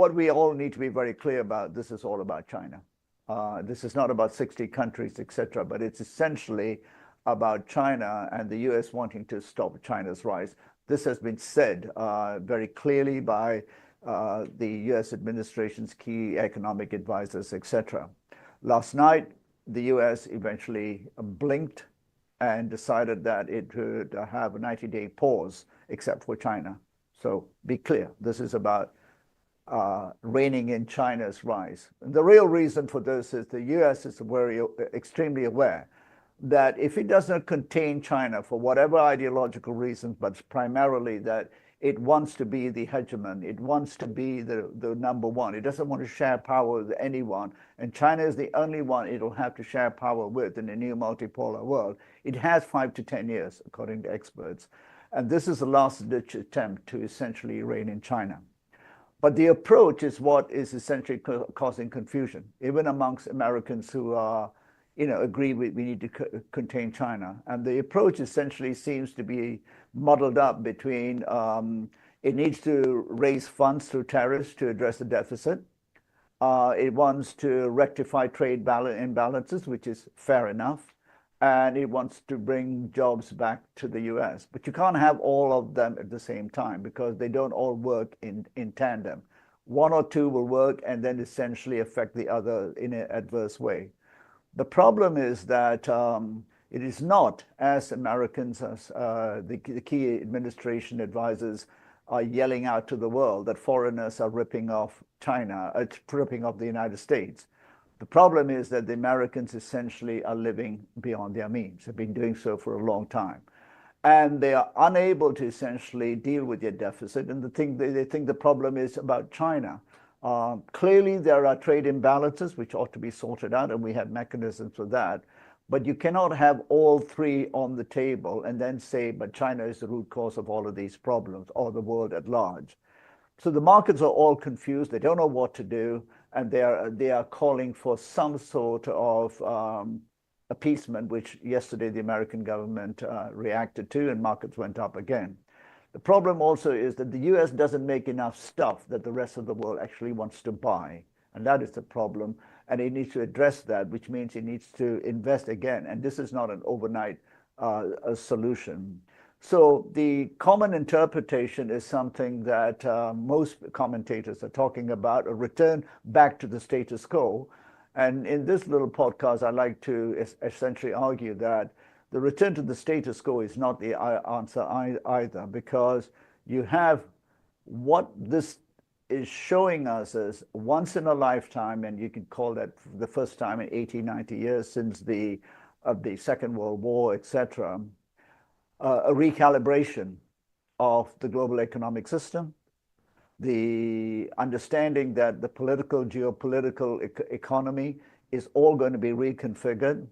what we all need to be very clear about, this is all about China. This is not about 60 countries, etc., but it's essentially about China and the US wanting to stop China's rise. This has been said very clearly by the US administration's key economic advisors, etc. Last night, the US eventually blinked and decided that it would have a 90-day pause, except for China. So be clear, this is about reining in China's rise. And the real reason for this is the US is extremely aware that if it does not contain China for whatever ideological reasons, but primarily that it wants to be the hegemon, it wants to be the number one, it doesn't want to share power with anyone, and China is the only one it'll have to share power with in a new multipolar world. It has 5 to 10 years, according to experts. And this is the last-ditch attempt to essentially rein in China. But the approach is what is essentially causing confusion, even amongst Americans who are, agree we need to contain China. And the approach essentially seems to be muddled up between it needs to raise funds through tariffs to address the deficit. It wants to rectify trade imbalances, which is fair enough. And it wants to bring jobs back to the US. But you can't have all of them at the same time because they don't all work in tandem. One or two will work and then essentially affect the other in an adverse way. The problem is that it is not, as Americans, as the key administration advisors are yelling out to the world, that foreigners are ripping off China, ripping off the United States. The problem is that the Americans essentially are living beyond their means, have been doing so for a long time. And they are unable to essentially deal with their deficit. And they think the problem is about China. Clearly, there are trade imbalances which ought to be sorted out, and we have mechanisms for that. But you cannot have all three on the table and then say, but China is the root cause of all of these problems, or the world at large. So the markets are all confused. They don't know what to do. And they are calling for some sort of appeasement, which yesterday the American government reacted to, and markets went up again. The problem also is that the US doesn't make enough stuff that the rest of the world actually wants to buy. And that is the problem. And it needs to address that, which means it needs to invest again. And this is not an overnight solution. So the common interpretation is something that most commentators are talking about, a return back to the status quo. And in this little podcast, I'd like to essentially argue that the return to the status quo is not the answer either, because you have what this is showing us as once in a lifetime, and you can call that the first time in 80, 90 years since the Second World War, etc., a recalibration of the global economic system, the understanding that the political, geopolitical economy is all going to be reconfigured,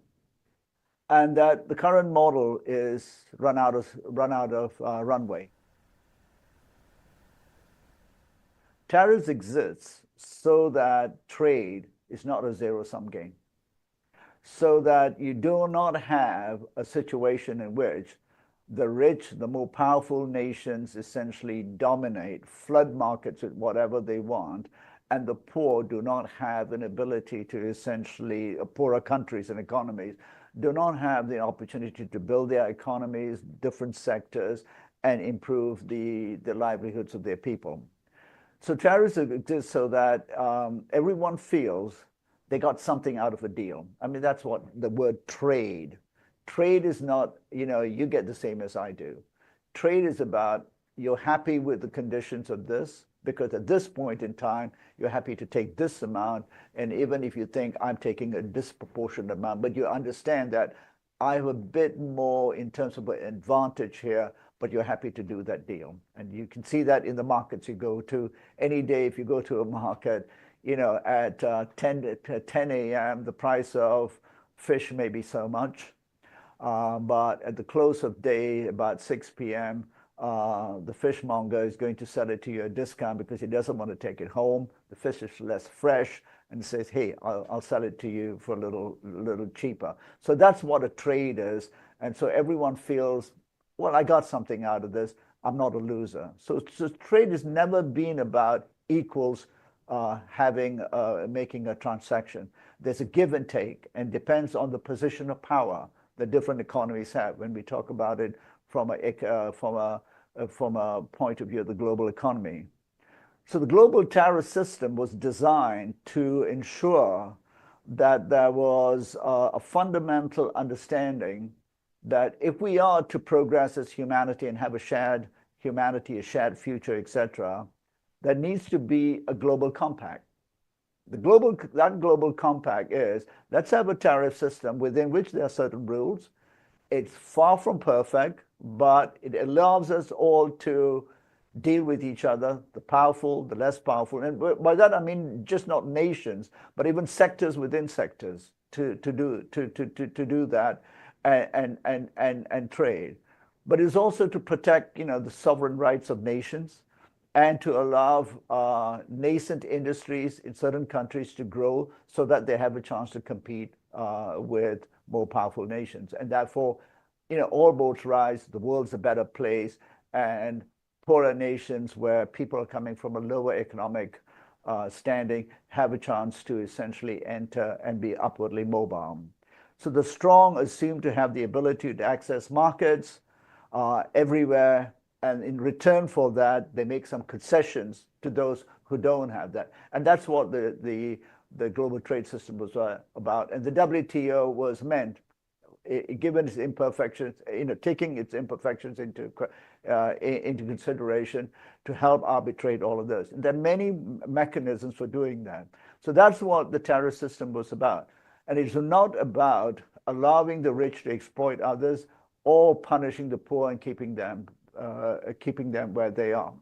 and that the current model is run out of runway. Tariffs exist so that trade is not a zero-sum game, so that you do not have a situation in which the rich, the more powerful nations essentially dominate, flood markets with whatever they want, and the poor do not have an ability to essentially, poorer countries and economies, do not have the opportunity to build their economies, different sectors, and improve the livelihoods of their people. So tariffs exist so that everyone feels they got something out of a deal. I mean, that's what the word trade. Trade is not, you get the same as I do. Trade is about you're happy with the conditions of this, because at this point in time, you're happy to take this amount. And even if you think I'm taking a disproportionate amount, but you understand that I have a bit more in terms of an advantage here, but you're happy to do that deal. And you can see that in the markets you go to. Any day, if you go to a market, at 10 a.m., the price of fish may be so much. But at the close of day, about 6 p.m., the fishmonger is going to sell it to you at a discount because he doesn't want to take it home. The fish is less fresh, and says, hey, I'll sell it to you for a little cheaper. So that's what a trade is. And so everyone feels, well, I got something out of this. I'm not a loser. So trade has never been about equals making a transaction. There's a give and take, and depends on the position of power that different economies have. When we talk about it from a point of view of the global economy. So the global tariff system was designed to ensure that there was a fundamental understanding that if we are to progress as humanity and have a shared humanity, a shared future, etc., there needs to be a global compact. That global compact is, let's have a tariff system within which there are certain rules. It's far from perfect, but it allows us all to deal with each other, the powerful, the less powerful. And by that, I mean just not nations, but even sectors within sectors to do that and trade. But it's also to protect, the sovereign rights of nations, and to allow nascent industries in certain countries to grow so that they have a chance to compete with more powerful nations. And therefore, all boats rise, the world's a better place, and poorer nations where people are coming from a lower economic standing have a chance to essentially enter and be upwardly mobile. So the strong assume to have the ability to access markets everywhere, and in return for that, they make some concessions to those who don't have that. And that's what the global trade system was about. And the WTO was meant, given its imperfections, taking its imperfections into consideration, to help arbitrate all of this. And there are many mechanisms for doing that. So that's what the tariff system was about. And it's not about allowing the rich to exploit others or punishing the poor and keeping them where they are.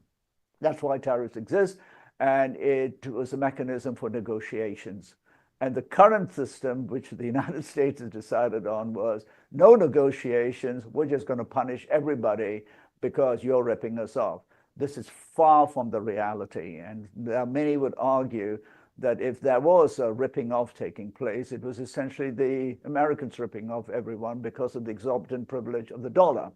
That's why tariffs exist, and it was a mechanism for negotiations. And the current system, which the United States has decided on, was no negotiations. We're just going to punish everybody because you're ripping us off. This is far from the reality. And many would argue that if there was a ripping off taking place, it was essentially the Americans ripping off everyone because of the exorbitant privilege of the dollar,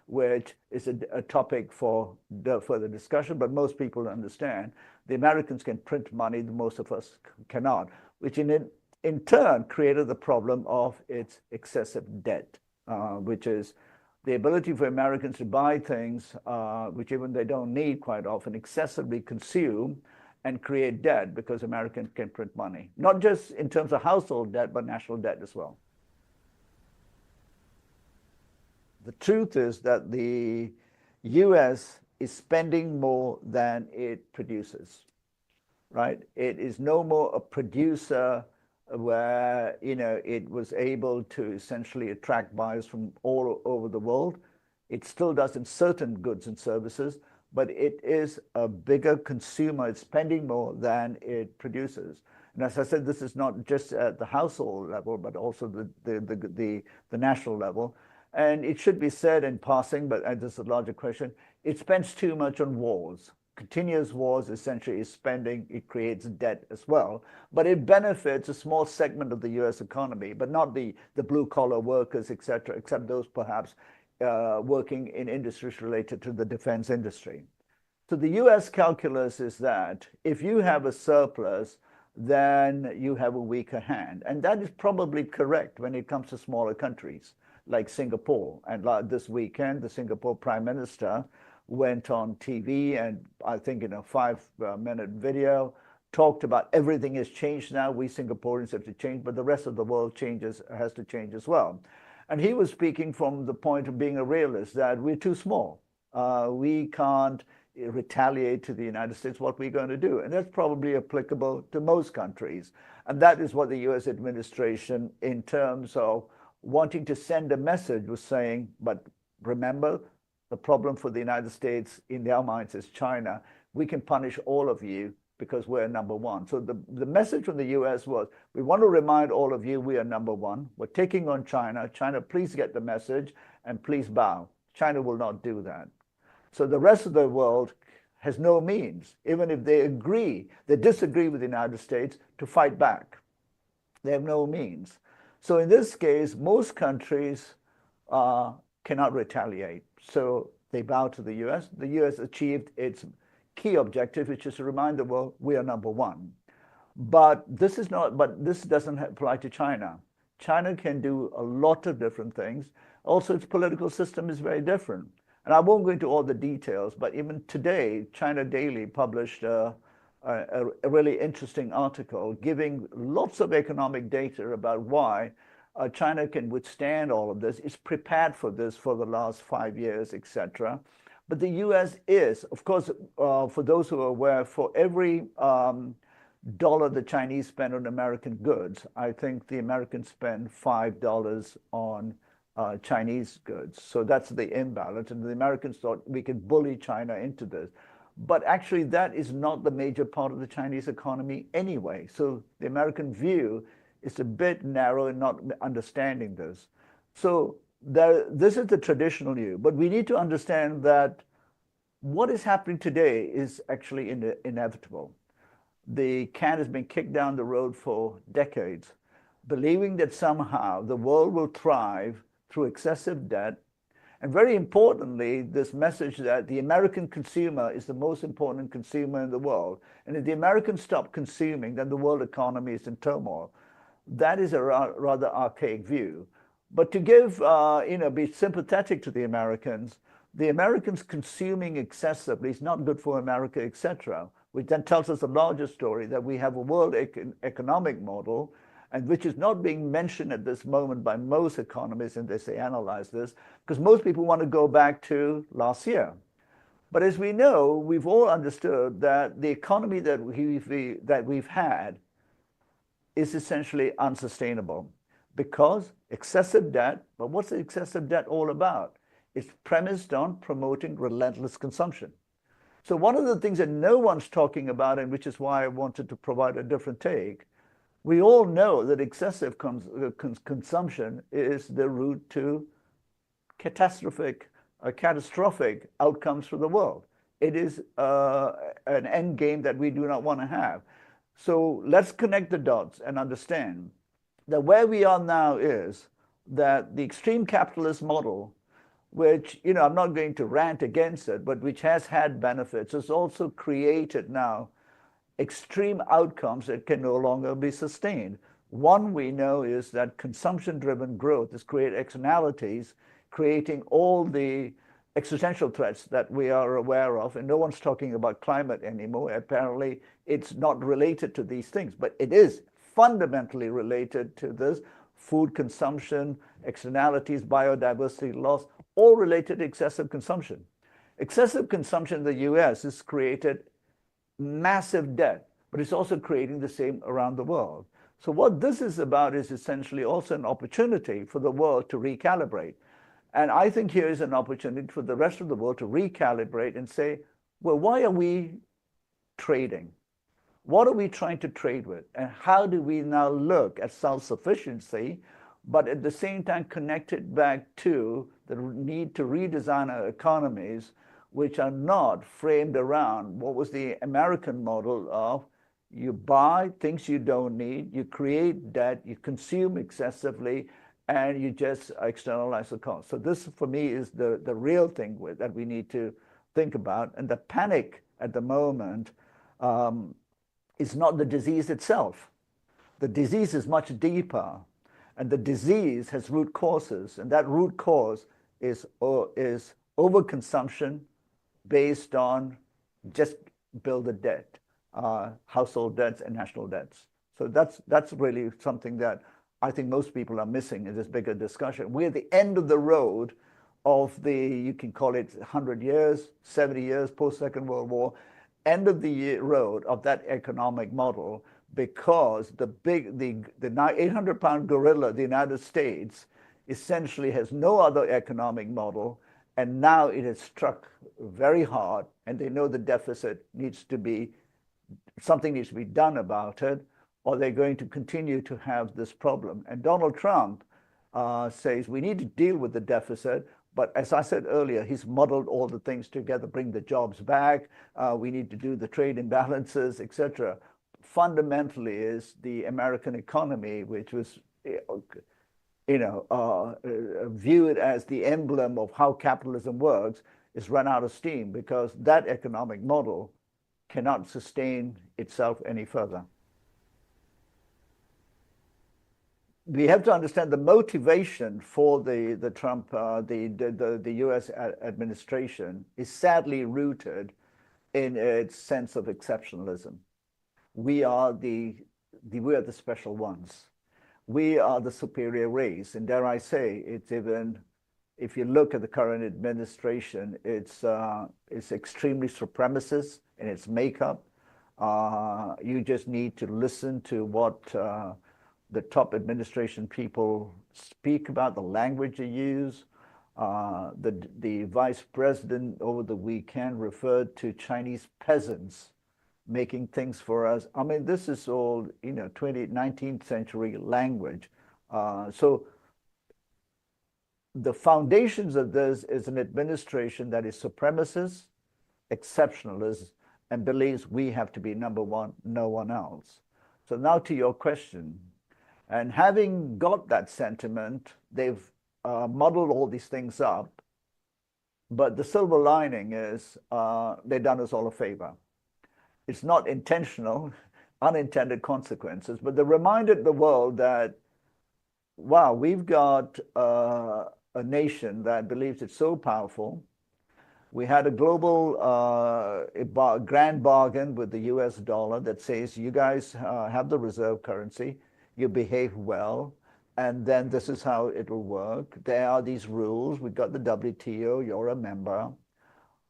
which is a topic for further discussion. But most people understand the Americans can print money, most of us cannot, which in turn created the problem of its excessive debt, which is the ability for Americans to buy things which even they don't need quite often, excessively consume and create debt because Americans can print money, not just in terms of household debt, but national debt as well. The truth is that the US is spending more than it produces, right? It is no more a producer where, it was able to essentially attract buyers from all over the world. It still does in certain goods and services, but it is a bigger consumer. It's spending more than it produces. And as I said, this is not just at the household level, but also the national level. And it should be said in passing, but this is a larger question, it spends too much on wars. Continuous wars essentially is spending, it creates debt as well, but it benefits a small segment of the US economy, but not the blue-collar workers, etc., except those perhaps working in industries related to the defense industry. So the US calculus is that if you have a surplus, then you have a weaker hand. And that is probably correct when it comes to smaller countries like Singapore. And this weekend, the Singapore Prime Minister went on TV and I think in a 5-minute video talked about everything has changed now. We Singaporeans have to change, but the rest of the world has to change as well. And he was speaking from the point of being a realist, that we're too small. We can't retaliate to the United States. What we're going to do. And that's probably applicable to most countries. And that is what the US administration, in terms of wanting to send a message, was saying, but remember, the problem for the United States in their minds is China. We can punish all of you because we're number one. So the message from the US was, we want to remind all of you we are number one. We're taking on China. China, please get the message and please bow. China will not do that. So the rest of the world has no means, even if they disagree with the United States, to fight back. They have no means. So in this case, most countries cannot retaliate. So they bow to the US. The US achieved its key objective, which is to remind the world we are number one. But this is not, but this doesn't apply to China. China can do a lot of different things. Also, its political system is very different. And I won't go into all the details, but even today, China Daily published a really interesting article giving lots of economic data about why China can withstand all of this. It's prepared for this for the last 5 years, etc. But the US is, of course, for those who are aware, for every dollar the Chinese spend on American goods, I think the Americans spend $5 on Chinese goods. So that's the imbalance. And the Americans thought we could bully China into this. But actually, that is not the major part of the Chinese economy anyway. So the American view is a bit narrow in not understanding this. So this is the traditional view. But we need to understand that what is happening today is actually inevitable. The can has been kicked down the road for decades, believing that somehow the world will thrive through excessive debt. And very importantly, this message that the American consumer is the most important consumer in the world. And if the Americans stop consuming, then the world economy is in turmoil. That is a rather archaic view. But to give, be sympathetic to the Americans consuming excessively is not good for America, etc., which then tells us a larger story that we have a world economic model, and which is not being mentioned at this moment by most economists, and they analyze this, because most people want to go back to last year. But as we know, we've all understood that the economy that we've had is essentially unsustainable because excessive debt. But what's the excessive debt all about? It's premised on promoting relentless consumption. So one of the things that no one's talking about, and which is why I wanted to provide a different take, we all know that excessive consumption is the route to catastrophic outcomes for the world. It is an end game that we do not want to have. So let's connect the dots and understand that where we are now is that the extreme capitalist model, which, I'm not going to rant against it, but which has had benefits, has also created now extreme outcomes that can no longer be sustained. One we know is that consumption-driven growth has created externalities, creating all the existential threats that we are aware of, and no one's talking about climate anymore. Apparently, it's not related to these things, but it is fundamentally related to this: food consumption, externalities, biodiversity loss, all related to excessive consumption. Excessive consumption in the US has created massive debt, but it's also creating the same around the world. So what this is about is essentially also an opportunity for the world to recalibrate. And I think here is an opportunity for the rest of the world to recalibrate and say, well, why are we trading? What are we trying to trade with? And how do we now look at self-sufficiency, but at the same time connect it back to the need to redesign our economies, which are not framed around what was the American model of you buy things you don't need, you create debt, you consume excessively, and you just externalize the cost. So this, for me, is the real thing that we need to think about. And the panic at the moment is not the disease itself. The disease is much deeper, and the disease has root causes, and that root cause is overconsumption based on just build a debt, household debts and national debts. So that's really something that I think most people are missing in this bigger discussion. We're at the end of the road of you can call it 100 years, 70 years, post-Second World War, end of the road of that economic model, because the 800-pound gorilla, the United States, essentially has no other economic model. And now it has struck very hard, and they know the deficit something needs to be done about it, or they're going to continue to have this problem. And Donald Trump says we need to deal with the deficit, but as I said earlier, he's muddled all the things together, bring the jobs back, we need to do the trade imbalances, etc. Fundamentally is the American economy, which was viewed as the emblem of how capitalism works, is run out of steam, because that economic model cannot sustain itself any further. We have to understand the motivation for the Trump, the U.S. administration is sadly rooted in its sense of exceptionalism. We are the special ones. We are the superior race, and dare I say, it's even, if you look at the current administration, it's extremely supremacist in its makeup. You just need to listen to what the top administration people speak about, the language they use. The vice president over the weekend referred to Chinese peasants making things for us. I mean, this is all, 19th century language. So the foundations of this is an administration that is supremacist, exceptionalist, and believes we have to be number one, no one else. So now to your question, and having got that sentiment, they've muddled all these things up. But the silver lining is they've done us all a favor. It's not intentional, unintended consequences, but they reminded the world that, wow, we've got a nation that believes it's so powerful. We had a global grand bargain with the US dollar that says, you guys have the reserve currency, you behave well, and then this is how it will work. There are these rules. We've got the WTO, you're a member.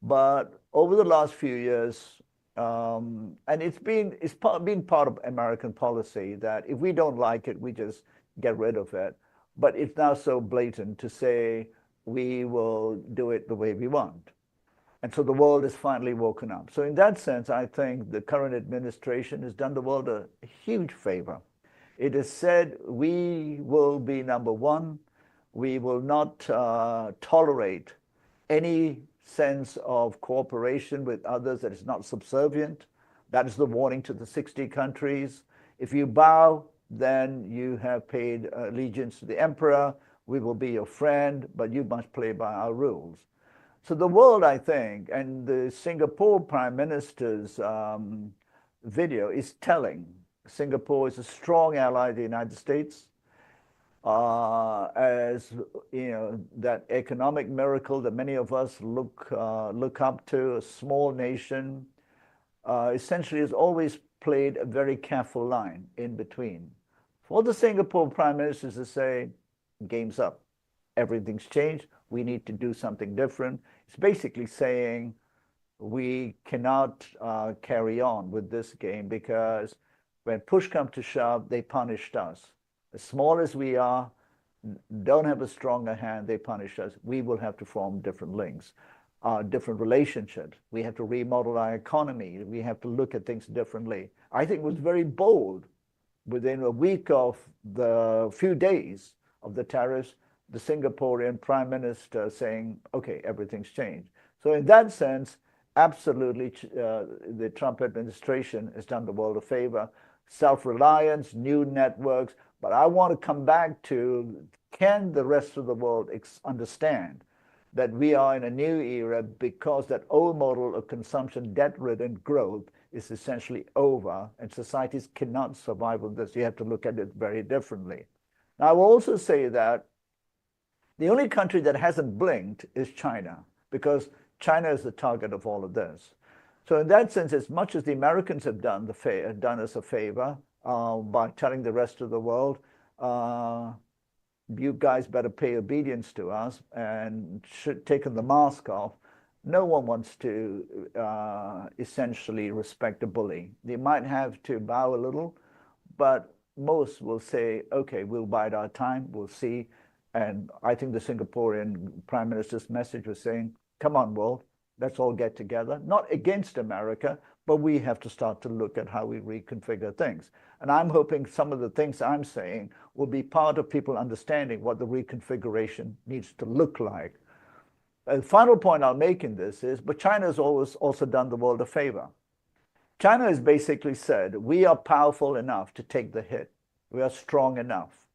But over the last few years, and it's been part of American policy that if we don't like it, we just get rid of it. But it's now so blatant to say we will do it the way we want. And so the world has finally woken up. So in that sense, I think the current administration has done the world a huge favor. It has said we will be number one. We will not tolerate any sense of cooperation with others that is not subservient. That is the warning to the 60 countries. If you bow, then you have paid allegiance to the emperor. We will be your friend, but you must play by our rules. So the world, I think, and the Singapore Prime Minister's video is telling. Singapore is a strong ally of the United States. As that economic miracle that many of us look up to, a small nation, essentially has always played a very careful line in between. For the Singapore Prime Minister to say, game's up, everything's changed, we need to do something different. It's basically saying we cannot carry on with this game because when push comes to shove, they punished us. As small as we are, don't have a stronger hand, they punish us. We will have to form different links, different relationships. We have to remodel our economy. We have to look at things differently. I think it was very bold within a week of the few days of the tariffs, the Singaporean Prime Minister saying, okay, everything's changed. So in that sense, absolutely, the Trump administration has done the world a favor. Self-reliance, new networks. But I want to come back to, can the rest of the world understand that we are in a new era because that old model of consumption, debt-ridden growth is essentially over, and societies cannot survive with this. You have to look at it very differently. Now, I will also say that the only country that hasn't blinked is China, because China is the target of all of this. So in that sense, as much as the Americans have done us a favor by telling the rest of the world, you guys better pay obedience to us and should taken the mask off, no one wants to essentially respect a bully. They might have to bow a little, but most will say, okay, we'll bide our time, we'll see. And I think the Singaporean Prime Minister's message was saying, come on, world, let's all get together, not against America, but we have to start to look at how we reconfigure things. And I'm hoping some of the things I'm saying will be part of people understanding what the reconfiguration needs to look like. The final point I'll make in this is, but China has always also done the world a favor. China has basically said, we are powerful enough to take the hit. We are strong enough.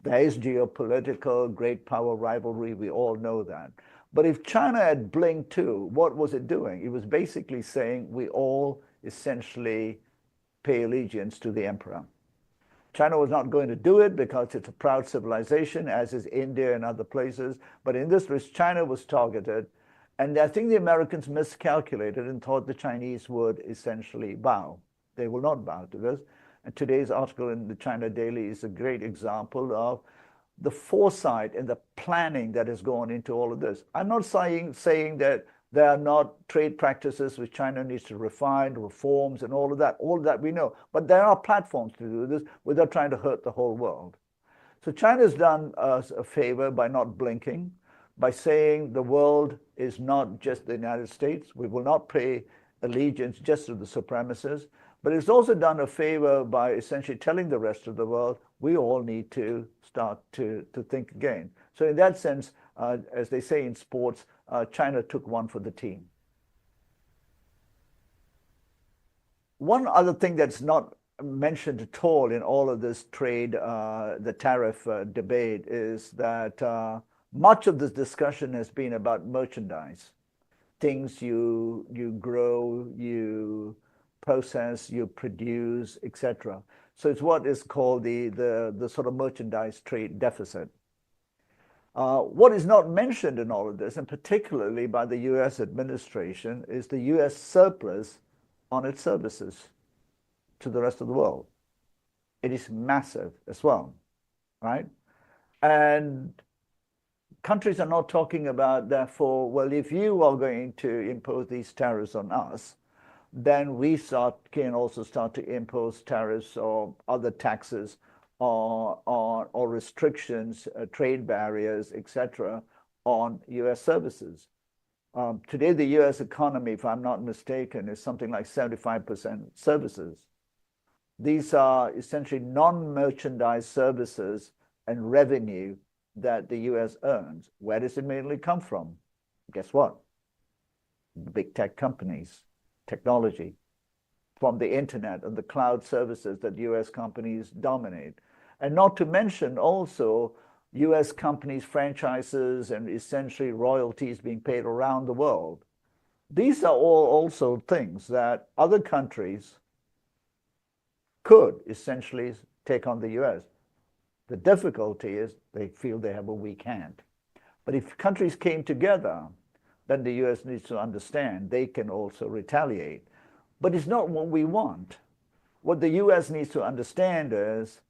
There is geopolitical, great power rivalry. We all know that. But if China had blinked too, what was it doing? It was basically saying we all essentially pay allegiance to the emperor. China was not going to do it because it's a proud civilization, as is India and other places. But in this list, China was targeted. And I think the Americans miscalculated and thought the Chinese would essentially bow. They will not bow to this. And today's article in the China Daily is a great example of the foresight and the planning that has gone into all of this. I'm not saying that there are not trade practices which China needs to refine, reforms, and all of that. All of that we know. But there are platforms to do this without trying to hurt the whole world. So China's done us a favor by not blinking, by saying the world is not just the United States. We will not pay allegiance just to the supremacists. But it's also done a favor by essentially telling the rest of the world, we all need to start to think again. So in that sense, as they say in sports, China took one for the team. One other thing that's not mentioned at all in all of this trade, the tariff debate, is that much of this discussion has been about merchandise. Things you grow, you process, you produce, etc. So it's what is called the sort of merchandise trade deficit. What is not mentioned in all of this, and particularly by the US administration, is the US surplus on its services to the rest of the world. It is massive as well, right? And countries are not talking about, therefore, well, if you are going to impose these tariffs on us, then we can also start to impose tariffs or other taxes or restrictions, trade barriers, etc., on US services. Today, the US economy, if I'm not mistaken, is something like 75% services. These are essentially non-merchandise services and revenue that the US earns. Where does it mainly come from? Guess what? The big tech companies, technology, from the internet and the cloud services that US companies dominate. And not to mention also US companies' franchises and essentially royalties being paid around the world. These are all also things that other countries could essentially take on the US. The difficulty is they feel they have a weak hand. But if countries came together, then the US needs to understand they can also retaliate. But it's not what we want. What the US needs to understand is,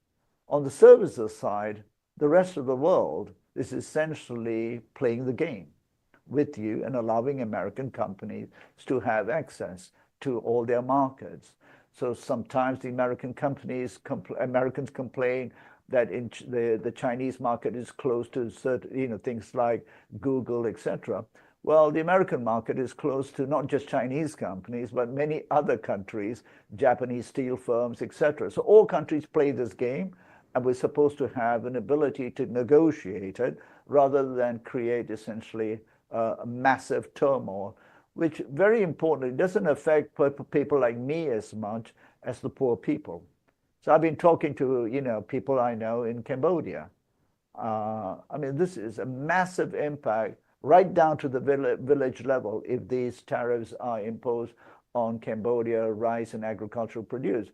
on the services side, the rest of the world is essentially playing the game with you and allowing American companies to have access to all their markets. So sometimes the American companies, Americans complain that the Chinese market is closed to certain, things like Google, etc. Well, the American market is close to not just Chinese companies, but many other countries, Japanese steel firms, etc. So all countries play this game, and we're supposed to have an ability to negotiate it rather than create essentially a massive turmoil, which, very importantly, doesn't affect people like me as much as the poor people. So I've been talking to people I know in Cambodia. I mean, this is a massive impact right down to the village level if these tariffs are imposed on Cambodia rice and agricultural produce.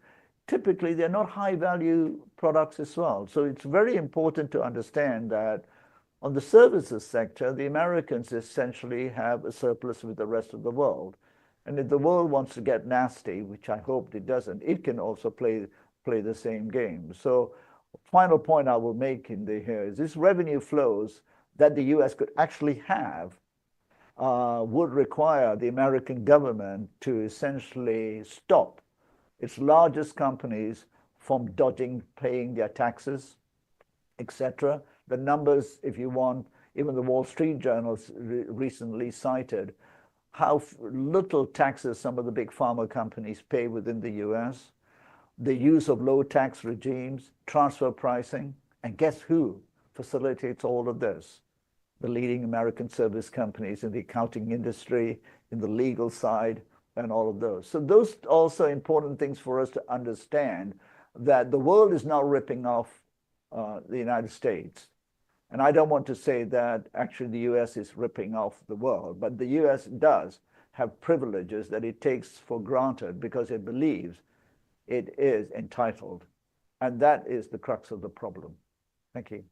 Typically, they're not high-value products as well. So it's very important to understand that on the services sector, the Americans essentially have a surplus with the rest of the world. And if the world wants to get nasty, which I hope it doesn't, it can also play the same game. So final point I will make here is this revenue flows that the US could actually have would require the American government to essentially stop its largest companies from dodging paying their taxes, etc. The numbers, if you want, even the Wall Street Journal recently cited how little taxes some of the big pharma companies pay within the US, the use of low tax regimes, transfer pricing, and guess who facilitates all of this? The leading American service companies in the accounting industry, in the legal side, and all of those. So those are also important things for us to understand, that the world is now ripping off the United States. And I don't want to say that actually the US is ripping off the world, but the US does have privileges that it takes for granted because it believes it is entitled. And that is the crux of the problem. Thank you.